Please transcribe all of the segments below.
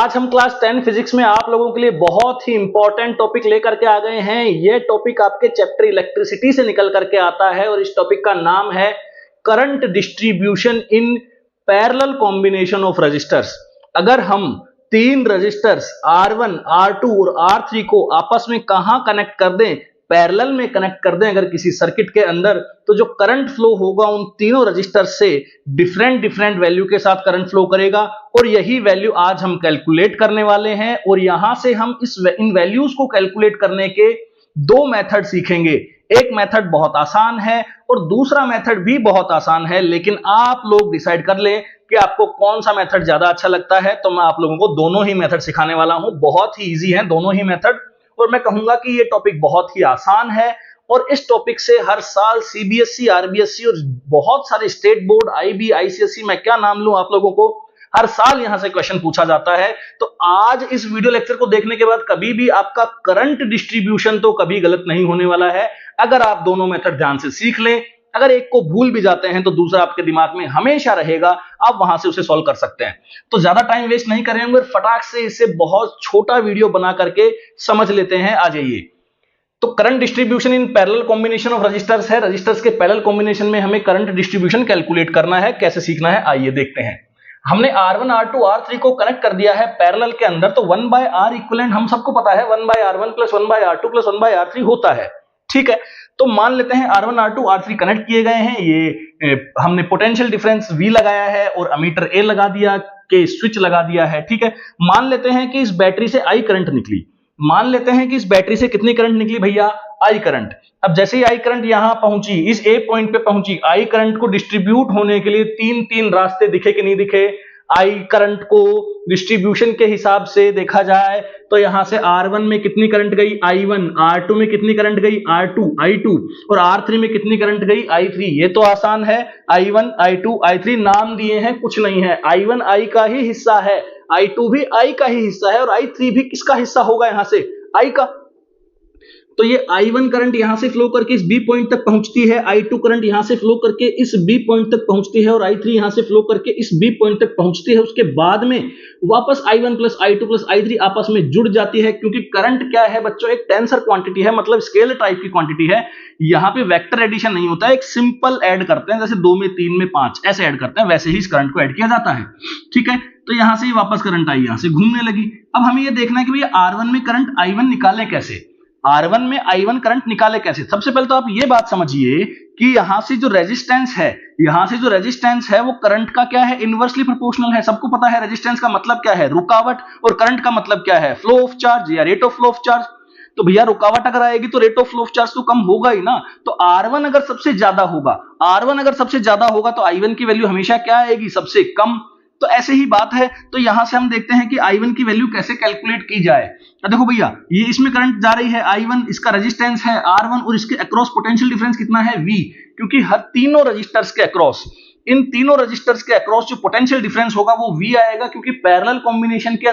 आज हम class 10 physics में आप लोगों के लिए बहुत ही इंपॉर्टेंट टॉपिक लेकर के आ गए हैं। ये टॉपिक आपके चैप्टर इलेक्ट्रिसिटी से निकल करके आता है और इस टॉपिक का नाम है current distribution in parallel combination of resistors. अगर हम तीन रजिस्टर्स R1, R2 और R3 को आपस में कहां कनेक्ट कर दें, पैरेलल में कनेक्ट कर दें अगर किसी सर्किट के अंदर, तो जो करंट फ्लो होगा उन तीनों रजिस्टर से डिफरेंट वैल्यू के साथ करंट फ्लो करेगा और यही वैल्यू आज हम कैलकुलेट करने वाले हैं। और यहां से हम इन वैल्यूज को कैलकुलेट करने के दो मेथड सीखेंगे। एक मेथड बहुत आसान है और दूसरा मेथड भी बहुत आसान है, लेकिन आप लोग डिसाइड कर ले कि आपको कौन सा मेथड ज्यादा अच्छा लगता है। तो मैं आप लोगों को दोनों ही मेथड सिखाने वाला हूं। बहुत ही इजी है दोनों ही मेथड और मैं कहूंगा कि ये टॉपिक बहुत ही आसान है और इस टॉपिक से हर साल सीबीएसई, आरबीएसई और बहुत सारे स्टेट बोर्ड, आईबी, आईसीएसई, मैं क्या नाम लूं आप लोगों को, हर साल यहां से क्वेश्चन पूछा जाता है। तो आज इस वीडियो लेक्चर को देखने के बाद कभी भी आपका करंट डिस्ट्रीब्यूशन तो कभी गलत नहीं होने वाला है, अगर आप दोनों मेथड ध्यान से सीख लें। अगर एक को भूल भी जाते हैं तो दूसरा आपके दिमाग में हमेशा रहेगा, आप वहां से उसे सॉल्व कर सकते हैं। तो ज्यादा टाइम वेस्ट नहीं करेंगे, फटाक से इसे बहुत छोटा वीडियो बना करके समझ लेते हैं। आ जाइए। तो current distribution in parallel combination of resistors है। रजिस्टर्स के पैरेलल कॉम्बिनेशन में हमें करंट डिस्ट्रीब्यूशन कैलकुलेट करना है। कैसे सीखना है आइए देखते हैं। हमने R1, R2, R3 को कनेक्ट कर दिया है पैरेलल के अंदर, तो 1/R इक्विवेलेंट हम सबको पता है 1/R1 + 1/R2 + 1/R3 होता है। ठीक है, तो मान लेते हैं R1, R2, R3 कनेक्ट किए गए हैं। ये हमने पोटेंशियल डिफरेंस V लगाया है और अमीटर A लगा दिया, के स्विच लगा दिया है। ठीक है, मान लेते हैं कि इस बैटरी से I करंट निकली। मान लेते हैं कि इस बैटरी से कितनी करंट निकली भैया, I करंट। अब जैसे ही I करंट यहां पहुंची, इस A पॉइंट पे पहुंची, I करंट को डिस्ट्रीब्यूट होने के लिए तीन रास्ते दिखे कि नहीं दिखे। I करंट को डिस्ट्रीब्यूशन के हिसाब से देखा जाए तो यहां से R1 में कितनी करंट गई, I1, R2 में कितनी करंट गई, R2, I2 और R3 में कितनी करंट गई, I3। ये तो आसान है, I1, I2, I3 नाम दिए हैं, कुछ नहीं है। I1 I का ही हिस्सा है, I2 भी I का ही हिस्सा है और I3 भी किसका हिस्सा होगा, यहां से I का। तो ये I1 करंट यहां से फ्लो करके इस B पॉइंट तक पहुंचती है, I2 करंट यहां से फ्लो करके इस B पॉइंट तक पहुंचती है और I3 यहां से फ्लो करके इस B पॉइंट तक पहुंचती है। उसके बाद में वापस I1 + I2 + I3 आपस में जुड़ जाती है, क्योंकि करंट क्या है बच्चों, एक टेंसर क्वांटिटी है, मतलब स्केलर टाइप की क्वांटिटी है। यहां पे वेक्टर एडिशन नहीं होता है, एक सिंपल ऐड करते हैं, जैसे 2 में 3 में 5 ऐसे ऐड करते हैं, वैसे ही इस करंट को ऐड किया जाता है। ठीक है, तो यहां से वापस करंट आई, यहां से घूमने लगी। अब हमें यह देखना है कि भैया R1 में करंट I1 निकालें कैसे, R1 में I1 करंट निकाले कैसे। सबसे पहले तो आप ये बात समझिए कि यहां से जो रेजिस्टेंस है, वो करंट का क्या है, इनवर्सली प्रोपोर्शनल है। सबको पता है रेजिस्टेंस का मतलब क्या है, रुकावट, और करंट का मतलब क्या है, फ्लो ऑफ चार्ज या rate of flow of charge. तो भैया रुकावट अगर आएगी तो rate of flow of charge तो कम होगा ही ना। तो R1 अगर सबसे ज्यादा होगा तो I1 की वैल्यू हमेशा क्या आएगी, सबसे कम। तो ऐसे ही बात है। तो यहां से हम देखते हैं कि I1 की वैल्यू कैसे कैलकुलेट की जाए। तो देखो भैया, ये इसमें करंट जा रही है I1, इसका रेजिस्टेंस है R1 और इसके अक्रॉस पोटेंशियल डिफरेंस कितना है, V। क्योंकि हर तीनों रजिस्टर्स के अक्रॉस, इन तीनों रजिस्टर्स के अक्रॉस जो पोटेंशियल डिफरेंस होगा वो V आएगा, क्योंकि पैरेलल कॉम्बिनेशन के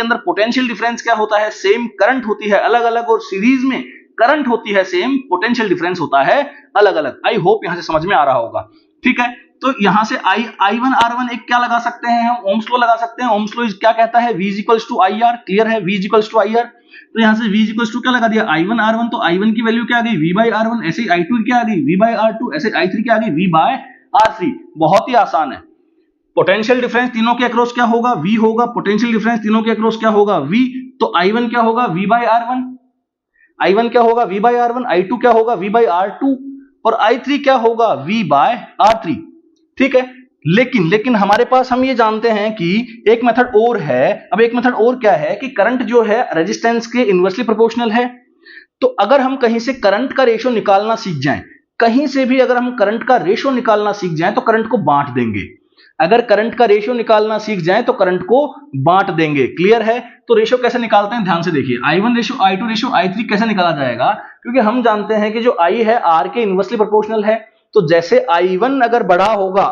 अंदर पोटेंशियल डिफरेंस क्या होता है, सेम करंट होती है अलग अलग, और सीरीज में करंट होती है सेम, पोटेंशियल डिफरेंस होता है अलग अलग। आई होप यहां से समझ में आ रहा होगा। ठीक है, तो यहां से I1 R1 एक क्या लगा सकते हैं, हम ओम्स लॉ लगा सकते हैं। ओम्स लॉ क्या कहता है, V = IR। क्लियर है, V = IR। तो यहां से V = क्या लगा दिया, I1 R1, तो I1 की वैल्यू क्या आ गई, V/R1। ऐसे ही I2 क्या आ गई, V/R2। ऐसे I3 क्या आ गई, V/R3। बहुत ही आसान है। पोटेंशियल डिफरेंस तीनों के अक्रॉस क्या होगा, V होगा। पोटेंशियल डिफरेंस तीनों के अक्रॉस क्या होगा, V। तो I1 क्या होगा, V/R1। I1 क्या होगा, V/R1। I2 क्या होगा, V/R2 और I3 क्या होगा, V/R3। ठीक है, लेकिन हमारे पास हम ये जानते हैं कि एक मेथड और है। अब एक मेथड और क्या है कि करंट जो है रेजिस्टेंस के इनवर्सली प्रोपोर्शनल है। तो अगर हम कहीं से करंट का रेशो निकालना सीख जाएं, कहीं से भी अगर हम करंट का रेशो निकालना सीख जाएं तो करंट को बांट देंगे। अगर करंट का रेशो निकालना सीख जाएं तो करंट को बांट देंगे। क्लियर है, तो रेशो कैसे निकालते हैं ध्यान से देखिए। I1 ratio I2 ratio I3 कैसे निकाला जाएगा, क्योंकि हम जानते हैं कि जो I है R के इनवर्सली प्रोपोर्शनल है। तो जैसे I1 अगर बड़ा होगा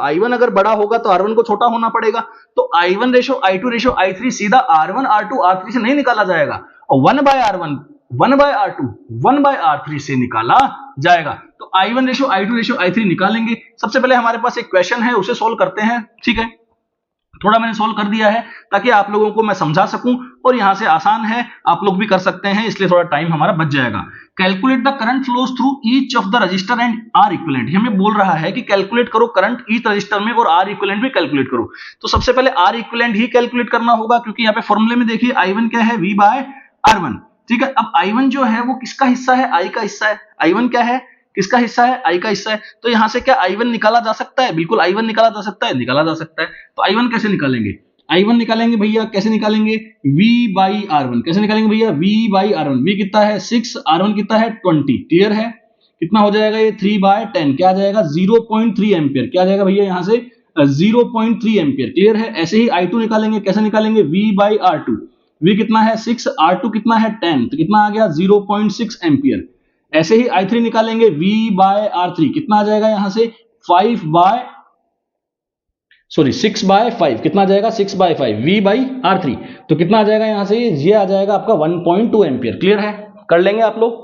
तो R1 को छोटा होना पड़ेगा। तो I1 ratio I2 ratio I3 सीधा R1 R2 R3 से नहीं निकाला जाएगा, और 1/R1 1/R2 1/R3 से निकाला जाएगा। तो I1 ratio I2 ratio I3 निकालेंगे। सबसे पहले हमारे पास एक क्वेश्चन है, उसे सोल्व करते हैं। ठीक है, थोड़ा मैंने सॉल्व कर दिया है ताकि आप लोगों को मैं समझा सकूं, और यहां से आसान है, आप लोग भी कर सकते हैं, इसलिए थोड़ा टाइम हमारा बच जाएगा। Calculate the current flows through each of the resistor and R equivalent. हमें बोल रहा है कि कैलकुलेट करो करंट ईच रजिस्टर में और आर इक्विवेलेंट भी कैलकुलेट करो। तो सबसे पहले आर इक्विवेलेंट ही कैलकुलेट करना होगा, क्योंकि यहाँ पे फॉर्मूले में देखिए I1 क्या है, V बाय R1। ठीक है, अब I1 जो है वो किसका हिस्सा है, I का हिस्सा है। I1 क्या है, किसका हिस्सा है, I का हिस्सा है। तो यहां से क्या I1 निकाला जा सकता है, बिल्कुल I1 निकाला जा सकता है, निकाला जा सकता है। तो I1 कैसे निकालेंगे, I1 निकालेंगे भैया, कैसे निकालेंगे, V बाई R1। कैसे निकालेंगे भैया, V बाई R1। V कितना है 6, R1 कितना है 20। क्लियर है, कितना हो जाएगा ये 3 बाय 10, क्या आ जाएगा 0.3 एम्पियर। क्या आ जाएगा भैया यहाँ से 0.3 एम्पियर। क्लियर है। ऐसे ही I2 निकालेंगे, कैसे निकालेंगे, V बाई R2। V कितना है 6, R2 कितना है 10, तो कितना आ गया 0.6 एम्पियर। ऐसे ही I3 निकालेंगे, V बाय R3 कितना आ जाएगा यहां से 6 बाय 5, कितना आ जाएगा 6 बाय 5, V बाई R3। तो कितना आ जाएगा यहां से, ये आ जाएगा आपका 1.2 एम्पियर। क्लियर है, कर लेंगे आप लोग।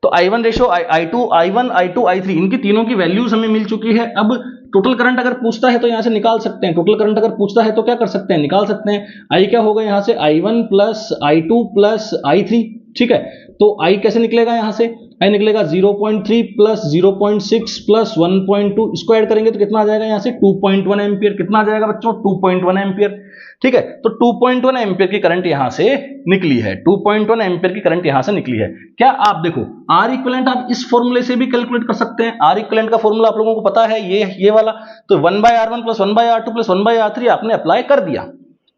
तो I1 ratio I2, I1, I2, I3 इनकी तीनों की वैल्यूज हमें मिल चुकी है। अब टोटल करंट अगर पूछता है तो यहां से निकाल सकते हैं। टोटल करंट अगर पूछता है तो क्या कर सकते हैं, निकाल सकते हैं। I क्या होगा यहां से I1 plus I2 plus I3। ठीक है, तो I कैसे निकलेगा यहां से, I निकलेगा 0.3 प्लस 0.6 प्लस 1.2, इसको ऐड करेंगे तो कितना आ जाएगा यहां से 2.1 एम्पियर। कितना आ जाएगा बच्चों 2.1 एम्पियर। ठीक है, तो 2.1 एम्पियर की करंट यहां से निकली है, 2.1 एम्पियर की करंट यहां से निकली है। क्या आप देखो आर इक्विवेलेंट आप इस फॉर्मूले से भी कैलकुलेट कर सकते हैं। आर इक्विवेलेंट का फॉर्मूला आप लोगों को पता है, ये वाला। तो 1/R1 plus 1/R2 plus 1/R3 आपने अप्लाई कर दिया,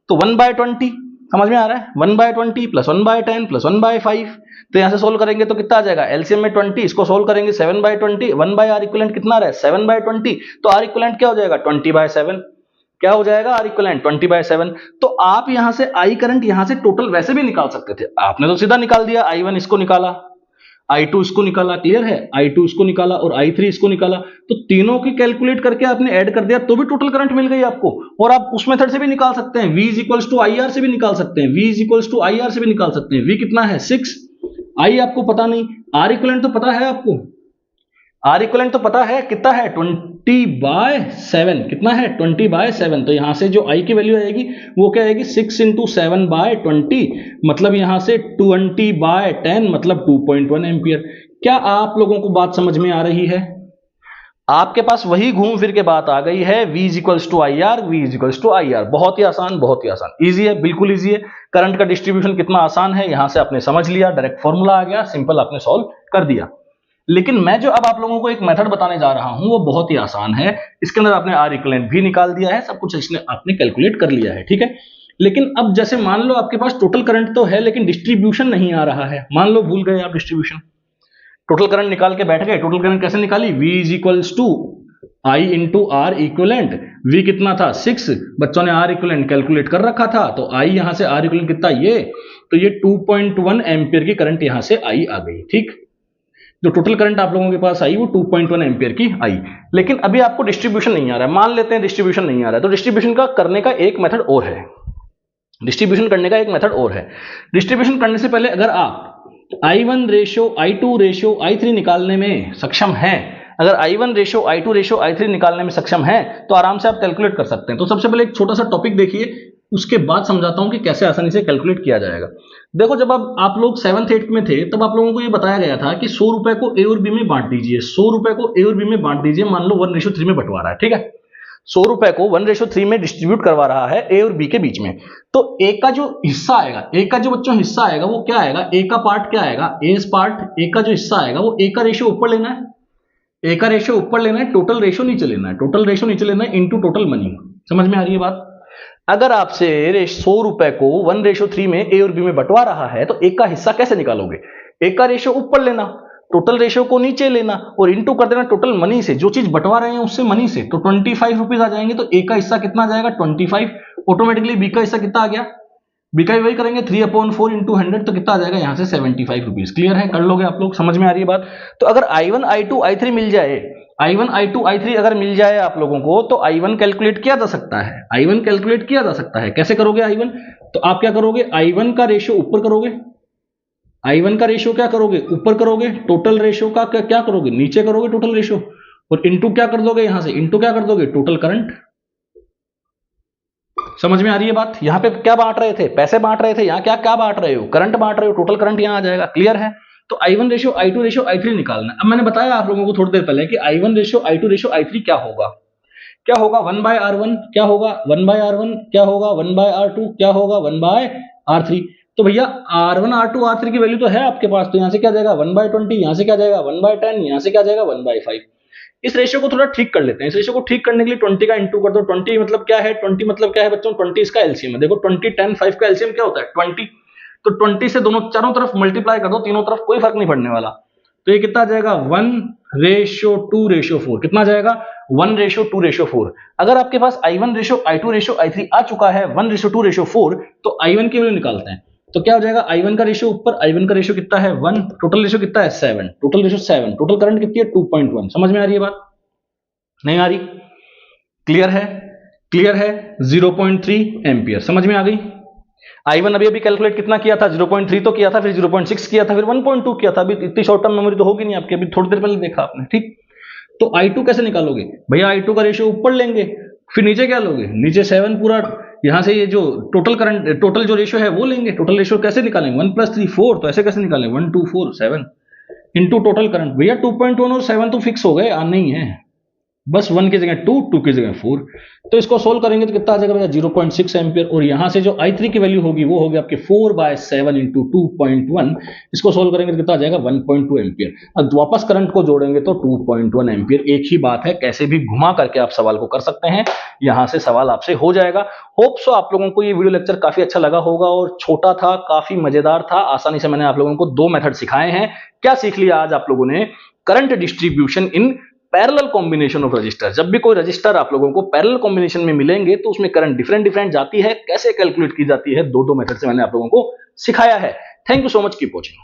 तो 1/20 समझ में आ रहा है, 1/20 प्लस 1/10 प्लस 1/5। तो यहां से सोल्व करेंगे तो कितना आ जाएगा, एलसीएम में 20, इसको सोल्व करेंगे 7/20, 1/R इक्विवेलेंट कितना रहा है 7/20। तो आर इक्विवेलेंट क्या हो जाएगा 20/7। क्या हो जाएगा आर इक्विवेलेंट 20/7। तो आप यहां से आई करंट यहां से टोटल वैसे भी निकाल सकते थे, आपने तो सीधा निकाल दिया। I1 इसको निकाला, I2 इसको निकाला। क्लियर है, I2 इसको निकाला और I3 इसको निकाला। तो तीनों की कैलकुलेट करके आपने ऐड कर दिया तो भी टोटल करंट मिल गई आपको। और आप उस मेथड से भी निकाल सकते हैं, V इक्वल्स टू IR से भी निकाल सकते हैं, V इक्वल्स टू IR से भी निकाल सकते हैं। V कितना है 6, I आपको पता नहीं, R इक्विवेलेंट तो पता है आपको, आर इक्विवेलेंट तो पता है कितना है 20/7। कितना है 20/7। तो यहां से जो आई की वैल्यू आएगी वो क्या आएगी 6 × 7/20, मतलब यहां से 20/10 मतलब 2.1 एम्पियर। क्या आप लोगों को बात समझ में आ रही है, आपके पास वही घूम फिर के बात आ गई है, V equals to IR, V equals to IR। बहुत ही आसान, बहुत ही आसान, इजी है, बिल्कुल इजी है। करंट का डिस्ट्रीब्यूशन कितना आसान है, यहां से आपने समझ लिया, डायरेक्ट फॉर्मूला आ गया, सिंपल आपने सॉल्व कर दिया। लेकिन मैं जो अब आप लोगों को एक मेथड बताने जा रहा हूं वो बहुत ही आसान है। इसके अंदर आपने आर इक्विवेलेंट भी निकाल दिया है, सब कुछ इसने आपने कैलकुलेट कर लिया है। ठीक है, लेकिन अब जैसे मान लो आपके पास टोटल करंट तो है लेकिन डिस्ट्रीब्यूशन नहीं आ रहा है। मान लो भूल गए आप डिस्ट्रीब्यूशन, टोटल करंट निकाल के बैठ गए। टोटल करंट कैसे निकाली, V equals to I into R equivalent. V कितना था 6, बच्चों ने आर इक्विवेलेंट कैलकुलेट कर रखा था, तो I यहां से आर इक्विवेलेंट कितना ये, तो ये 2.1 एम्पियर की करंट यहां से आई आ गई। ठीक, जो टोटल करंट आप लोगों के पास आई वो 2.1 एम्पियर की आई। लेकिन अभी आपको डिस्ट्रीब्यूशन नहीं आ रहा है, मान लेते हैं डिस्ट्रीब्यूशन नहीं आ रहा है, तो डिस्ट्रीब्यूशन का करने का एक मेथड और है। डिस्ट्रीब्यूशन करने का एक मेथड और है। डिस्ट्रीब्यूशन करने से पहले अगर आप I1 ratio I2 ratio I3 निकालने में सक्षम हैं, अगर I1 ratio I2 ratio I3 निकालने में सक्षम हैं तो आराम से आप कैलकुलेट कर सकते हैं। तो सबसे पहले एक छोटा सा टॉपिक देखिए, उसके बाद समझाता हूं कि कैसे आसानी से कैलकुलेट किया जाएगा। देखो, जब अब आप लोग 7th 8th में थे तब आप लोगों को ये बताया गया था कि 100 रुपए को A और B में बांट दीजिए, 100 रुपए को A और B में बांट दीजिए। मान लो 1:3 में बंटवारा है, ठीक है, 100 रुपए को 1:3 में डिस्ट्रीब्यूट करवा रहा है A और B के बीच में। तो A का जो हिस्सा आएगा, A का जो बच्चों हिस्सा आएगा वो क्या आएगा, A का पार्ट क्या आएगा, A पार्ट, A का जो हिस्सा आएगा वो A का रेशियो ऊपर लेना है, A का रेशियो ऊपर लेना है, टोटल रेशियो नीचे लेना है, टोटल रेशियो नीचे लेना है इनटू टोटल मनी। समझ में आ रही है बात। अगर आपसे 100 रुपए को 1:3 में A और B में बंटवा रहा है तो A का हिस्सा कैसे निकालोगे, A का रेशियो ऊपर लेना, टोटल रेशियो को नीचे लेना और इनटू कर देना टोटल मनी से, जो चीज बंटवा रहे हैं उससे मनी से। तो 25 रुपीज आ जाएंगे। तो A का हिस्सा कितना आ जाएगा 25, ऑटोमेटिकली B का हिस्सा कितना आ गया, B का वही करेंगे 3/4 × 100, तो कितना आ जाएगा यहां से 75 रुपीज। क्लियर है, कर लोगे आप लोग, समझ में आ रही है बात। तो अगर I1 I2 I3 मिल जाए, I1 I2 I3 अगर मिल जाए आप लोगों को तो I1 कैलकुलेट किया जा सकता है, I1 कैलकुलेट किया जा सकता है। कैसे करोगे I1, तो आप क्या करोगे, I1 का रेशियो ऊपर करोगे, I1 का रेशियो क्या करोगे ऊपर करोगे, टोटल रेशियो का क्या करोगे नीचे करोगे टोटल रेशियो, और इनटू क्या कर दोगे यहां से, इनटू क्या कर दोगे टोटल करंट। समझ में आ रही है बात? यहाँ पे क्या बांट रहे थे? पैसे बांट रहे थे। यहाँ क्या क्या बांट रहे हो? करंट बांट रहे हो। टोटल करंट यहाँ आ जाएगा। क्लियर है? तो I1 ratio I2 ratio I3 निकालना है। अब मैंने बताया आप लोगों को थोड़ी देर पहले कि I1 ratio I2 ratio I3 क्या होगा? क्या होगा? 1/R1 क्या होगा? 1/R1 क्या होगा? 1/R2 क्या होगा? 1/R3। तो भैया R1 R2 R3 की वैल्यू तो है आपके पास, तो यहाँ से क्या जाएगा? 1/20, यहाँ से क्या जाएगा? 1/10, यहाँ से क्या जाएगा? 1/5। इस रेशियो को थोड़ा ठीक कर लेते हैं। इस रेशियो को ठीक करने के लिए 20 का इंटू कर दो। 20 मतलब क्या है? 20 मतलब क्या है बच्चों? 20 इसका एलसीएम है। देखो 20, 10, 5 का एलसीएम क्या होता है? 20। तो 20 से दोनों चारों तरफ मल्टीप्लाई कर दो, तीनों तरफ कोई फर्क नहीं पड़ने वाला। तो ये कितना जाएगा? 1:2:4। कितना जाएगा? 1:2:4। अगर आपके पास I1 ratio I2 ratio I3 आ चुका है 1:2:4, तो I1 की वैल्यू निकालते हैं। तो क्या हो जाएगा? I1 का रेशियो ऊपर, I1 का रेशियो कितना है? 1। टोटल रेशियो कितना है? 7। Total ratio 7। टोटल करंट कितनी है? 2.1। समझ में आ रही है बात? नहीं आ रही? क्लियर है? क्लियर है? 0.3 एम्पियर। समझ में आ गई? I1 अभी कैलकुलेट कितना किया था? 0.3 तो किया था, फिर 0.6 किया था, फिर 1.2 किया था। अभी इतनी शॉर्ट टर्म मेमोरी तो होगी नहीं आपकी, अभी थोड़ी देर पहले देखा आपने। ठीक, तो I2 कैसे निकालोगे भैया? I2 का रेशियो ऊपर लेंगे, फिर नीचे क्या लोगे? नीचे 7 पूरा, यहां से ये जो टोटल करंट, टोटल जो रेशियो है वो लेंगे। टोटल रेशियो कैसे निकालेंगे? 1 + 3 4। तो ऐसे कैसे निकालेंगे? 1 2 4 7 इंटू टोटल करंट। भैया 2.1 और 7 तो फिक्स हो गए, आने ही है, बस 1 की जगह 2, 2 की जगह 4। तो इसको सोल्व करेंगे तो कितना आ जाएगा भैया? 0.6 एम्पियर। और यहां से जो I3 की वैल्यू होगी वो होगी आपके 4/7 इंटू 2.1। इसको सोल्व करेंगे तो कितना आ जाएगा? 1.2 एम्पियर। अब वापस करंट को जोड़ेंगे तो 2.1 एम्पियर। एक ही बात है, कैसे भी घुमा करके आप सवाल को कर सकते हैं। यहां से सवाल आपसे हो जाएगा। होप सो आप लोगों को ये वीडियो लेक्चर काफी अच्छा लगा होगा, और छोटा था, काफी मजेदार था। आसानी से मैंने आप लोगों को 2 मेथड सिखाए हैं। क्या सीख लिया आज आप लोगों ने? Current distribution in parallel combination of register. जब भी कोई रजिस्टर आप लोगों को पैरेलल कॉम्बिनेशन में मिलेंगे तो उसमें करंट डिफरेंट जाती है, कैसे कैलकुलेट की जाती है, 2 मेथड से मैंने आप लोगों को सिखाया है। Thank you so much, keep watching.